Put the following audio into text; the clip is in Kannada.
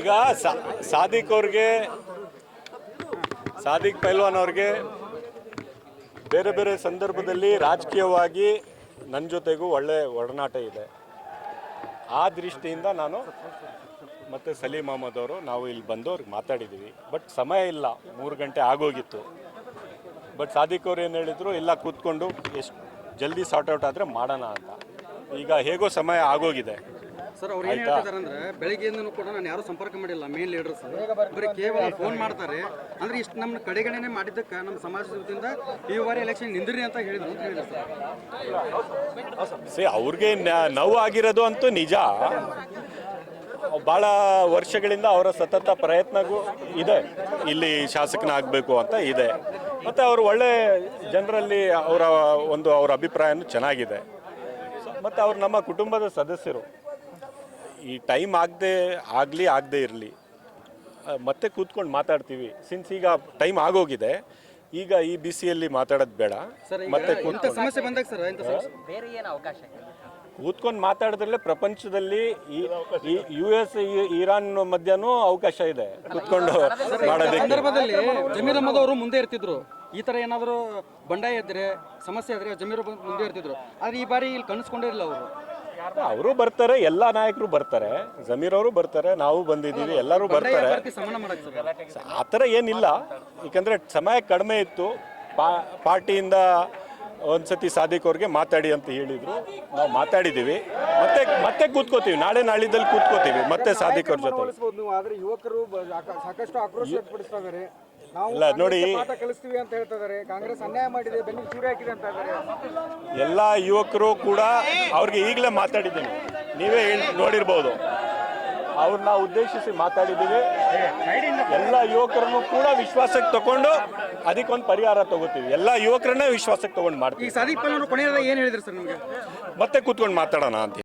ಈಗ ಸಾದಿಕ್ ಪೈಲ್ವಾನ್ ಅವ್ರಿಗೆ ಬೇರೆ ಬೇರೆ ಸಂದರ್ಭದಲ್ಲಿ ರಾಜಕೀಯವಾಗಿ ನನ್ನ ಜೊತೆಗೂ ಒಳ್ಳೆ ಒಡನಾಟ ಇದೆ. ಆ ದೃಷ್ಟಿಯಿಂದ ನಾನು ಮತ್ತು ಸಲೀಂ ಅಹಮದ್ ಅವರು ನಾವು ಇಲ್ಲಿ ಬಂದು ಅವ್ರಿಗೆ ಮಾತಾಡಿದ್ದೀವಿ. ಬಟ್ ಸಮಯ ಇಲ್ಲ, 3 ಗಂಟೆ ಆಗೋಗಿತ್ತು. ಬಟ್ ಸಾದಿಕ್ ಅವ್ರು ಏನು ಹೇಳಿದರು, ಇಲ್ಲ ಕೂತ್ಕೊಂಡು ಎಷ್ಟು ಜಲ್ದಿ ಸಾರ್ಟ್ ಔಟ್ ಆದರೆ ಮಾಡೋಣ ಅಂತ. ಈಗ ಹೇಗೋ ಸಮಯ ಆಗೋಗಿದೆ ಸರ್. ಅವ್ರು ಏನು ಹೇಳ್ತಿದ್ದಾರೆ ಅಂದರೆ, ಬೆಳಗ್ಗೆಯಿಂದನೂ ಕೂಡ ನಾನು ಯಾರೂ ಸಂಪರ್ಕ ಮಾಡಿಲ್ಲ ಮೇನ್ ಲೀಡರ್ಸ್, ಬರೀ ಕೇವಲ ಫೋನ್ ಮಾಡ್ತಾರೆ. ಅಂದರೆ ಇಷ್ಟು ನಮ್ಮ ಕಡೆಗಣನೆ ಮಾಡಿದ್ದಕ್ಕೆ ನಮ್ಮ ಸಮಾಜದ ವತಿಯಿಂದ ಈ ಬಾರಿ ಎಲೆಕ್ಷನ್ ನಿಂದ್ರಿ ಅಂತ ಹೇಳಿದ್ರು ಅಂತ ಹೇಳಿದ್ರು ಸರ್. ಅವ್ರಿಗೆ ನೋವು ಆಗಿರೋದು ಅಂತೂ ನಿಜ. ಭಾಳ ವರ್ಷಗಳಿಂದ ಅವರ ಸತತ ಪ್ರಯತ್ನಗೂ ಇದೆ, ಇಲ್ಲಿ ಶಾಸಕನಾಗಬೇಕು ಅಂತ ಇದೆ. ಮತ್ತು ಅವರು ಒಳ್ಳೆ ಜನರಲ್ಲಿ ಅವರ ಅಭಿಪ್ರಾಯನೂ ಚೆನ್ನಾಗಿದೆ. ಮತ್ತು ಅವ್ರು ನಮ್ಮ ಕುಟುಂಬದ ಸದಸ್ಯರು. ಈ ಟೈಮ್ ಆಗದೇ ಇರಲಿ, ಮತ್ತೆ ಕೂತ್ಕೊಂಡು ಮಾತಾಡ್ತೀವಿ. ಸಿನ್ಸ್ ಈಗ ಟೈಮ್ ಆಗೋಗಿದೆ, ಈಗ ಈ ಬಿಸಿಯಲ್ಲಿ ಮಾತಾಡೋದು ಬೇಡ. ಮತ್ತೆ ಸಮಸ್ಯೆ ಬಂದಾಗ ಸರ್ ಬೇರೆ ಏನು ಅವಕಾಶ ಕೂತ್ಕೊಂಡು ಮಾತಾಡಿದ್ರಲ್ಲೇ ಪ್ರಪಂಚದಲ್ಲಿ US ಇರಾನ್ ಮಧ್ಯನೂ ಅವಕಾಶ ಇದೆ ಕೂತ್ಕೊಂಡು ಮಾಡೋದಕ್ಕೆ. ಸಂದರ್ಭದಲ್ಲಿ ಜಮೀರ್ ಅಹಮದ್ ಅವರು ಮುಂದೆ ಇರ್ತಿದ್ರು. ಈ ಥರ ಏನಾದರೂ ಬಂಡಾಯ ಇದ್ದರೆ, ಸಮಸ್ಯೆ ಇದ್ದರೆ ಜಮೀರ್ ಮುಂದೆ ಇರ್ತಿದ್ರು. ಆದರೆ ಈ ಬಾರಿ ಇಲ್ಲಿ ಕಾಣಿಸ್ಕೊಂಡಿರಲಿಲ್ಲ ಅವರು ಬರ್ತಾರೆ, ಎಲ್ಲ ನಾಯಕರು ಬರ್ತಾರೆ, ಜಮೀರ್ ಅವರು ಬರ್ತಾರೆ, ನಾವು ಬಂದಿದ್ದೀವಿ, ಎಲ್ಲರೂ ಬರ್ತಾರೆ. ಆ ಥರ ಏನಿಲ್ಲ, ಏಕೆಂದರೆ ಸಮಯ ಕಡಿಮೆ ಇತ್ತು. ಪಾರ್ಟಿಯಿಂದ ಒಂದ್ಸತಿ ಸಾದಿಕ್ ಅವ್ರಿಗೆ ಮಾತಾಡಿ ಅಂತ ಹೇಳಿದ್ರು, ನಾವು ಮಾತಾಡಿದ್ದೀವಿ. ಮತ್ತೆ ಕೂತ್ಕೋತೀವಿ, ನಾಳೆ ನಾಳಿದ್ದಲ್ಲಿ ಕೂತ್ಕೋತೀವಿ ಮತ್ತೆ ಸಾದಿಕ್ ಅವ್ರ ಜೊತೆ. ಯುವಕರು ಸಾಕಷ್ಟು ಆಕ್ರೋಶ ವ್ಯಕ್ತಪಡಿಸ್ತಾರೆ. ಇಲ್ಲ ನೋಡಿ, ಕಲಿಸ್ತೀವಿ ಅಂತ ಹೇಳ್ತಿದ್ದಾರೆ. ಕಾಂಗ್ರೆಸ್ ಅನ್ಯಾಯ ಮಾಡಿದೆ, ಬೆನ್ನಿಗೆ ಚೂರಿ ಹಾಕಿದೆ ಅಂತ ಇದ್ದಾರೆ. ಎಲ್ಲ ಯುವಕರು ಕೂಡ ಅವ್ರಿಗೆ ಈಗಲೇ ಮಾತಾಡಿದ್ದೀನಿ, ನೀವೇ ನೋಡಿರ್ಬೋದು. ಅವ್ರನ್ನ ಉದ್ದೇಶಿಸಿ ಮಾತಾಡಿದ್ದೀವಿ. ಎಲ್ಲ ಯುವಕರನ್ನು ಕೂಡ ವಿಶ್ವಾಸಕ್ಕೆ ತಗೊಂಡು ಅದಕ್ಕೊಂದು ಪರಿಹಾರ ತಗೋತೀವಿ. ಎಲ್ಲ ಯುವಕರನ್ನೇ ವಿಶ್ವಾಸಕ್ಕೆ ತಗೊಂಡು ಮಾಡ್ತೀವಿ. ಈ ಸಾದಿಕ್ ಪೈಲ್ವಾನ್ ಕೊನೆಯದಾಗಿ ಏನು ಹೇಳಿದ್ರು ಸರ್ ನಿಮಗೆ? ಮತ್ತೆ ಕೂತ್ಕೊಂಡು ಮಾತಾಡೋಣ ಅಂತ.